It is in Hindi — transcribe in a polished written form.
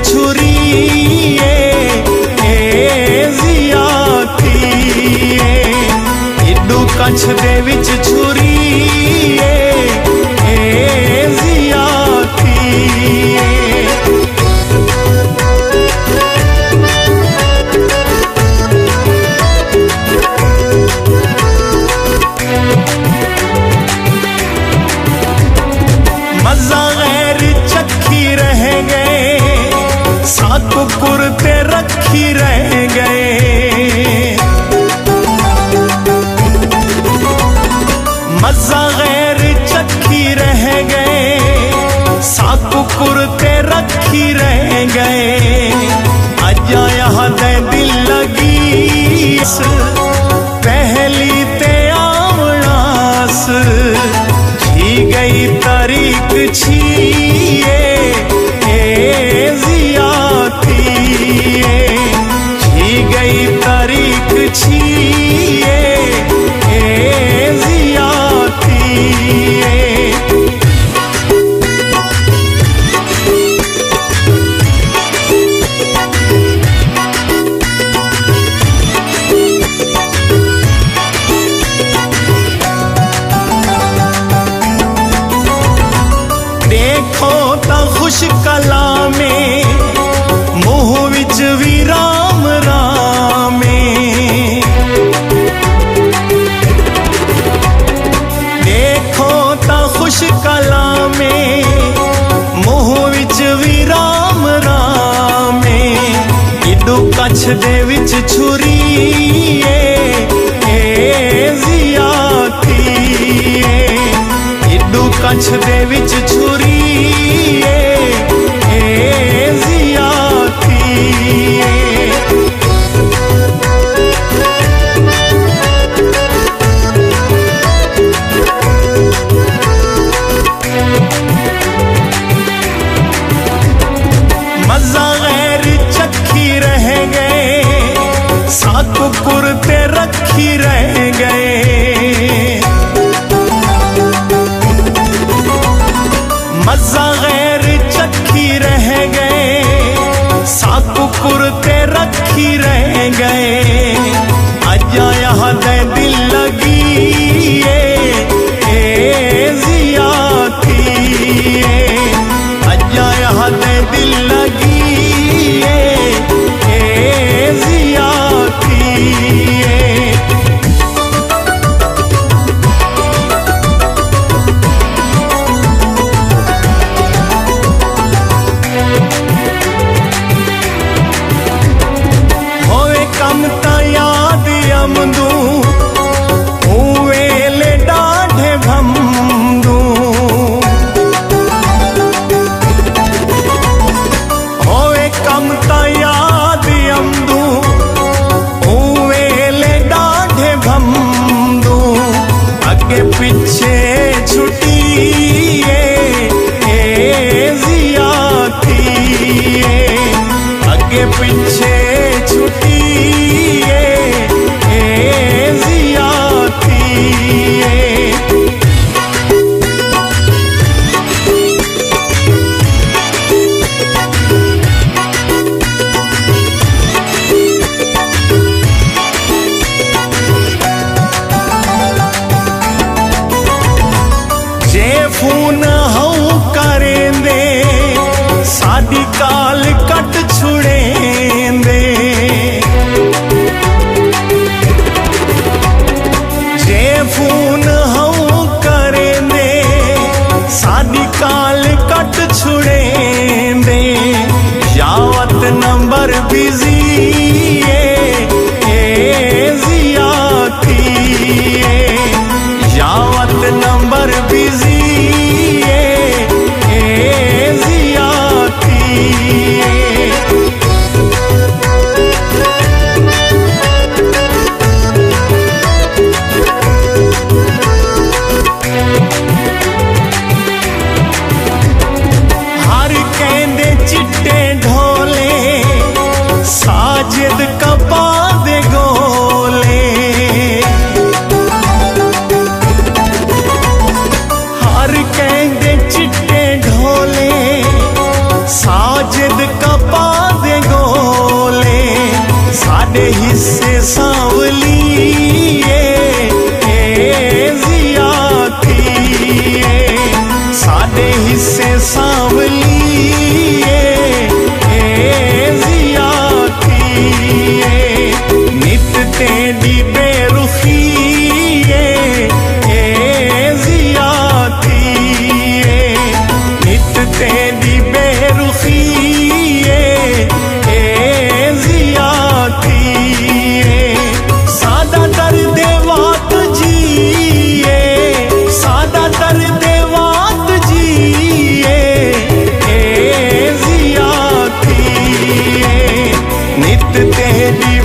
छुरी जिया थी इडू कच्छ दे विच छुरी जिया थी। मजा गैर चखी रह गए सात कुकुर ते रखी रह गए। मजा गैर चखी रह गए सात कुकुर ते रखी रह गए। अजा यहाँ दे दिल लगी पहली ते आवनास जी गई तारीख छिए जिया थी जी गई तारीख छिए जिया थी। देखो ता खुश कला में मुँह विच भी राम रामे। देखो ता खुश कला में मुँह विच भी राम रामे। इडू कच्छ दे विच छुरी जिया थी इडू कच्छ दे विच छुरी जिया थी। मजा गैर चखी रह गए सात कुकुर ते रखी रह गए। मजा गैर चखी रह गए सात कुकुर ते रखी रह गए। अजा यहाँ दे दिल लगी जिया थी अजा यहाँ दे दिल लगी जिया थी। होवे कम ता याद अमदू वेले डाढ़े भमदू। होवे कम ता याद अमदू वेले डाढ़े भमदू। अगे पीछे छुटी जिया थी अगे पीछे छुटी जिया थी। जे फोन हूँ करेंदे साडी काल कट छुड़ेंदे। जे फोन हूँ करेंदे साडी काल कट छुड़ेंदे। यावत नंबर बिजी जिया थी यावत नंबर बिजी जिया थी। हर कहंदे चिट्टे ढोले साजिद कपा दे गोले। हर कहंदे चिट्टे ढोले साजिद कपा साडे हिस्से सांवली जिया थी, साडे हिस्से सांवली जिया थी। नित तेरी बेरुखी जिया थी, नित तेरी बेरुखी जिया थी। सादा दर्द वात जिए, सादा दर्द वात जिए जिया थी। नित तेरी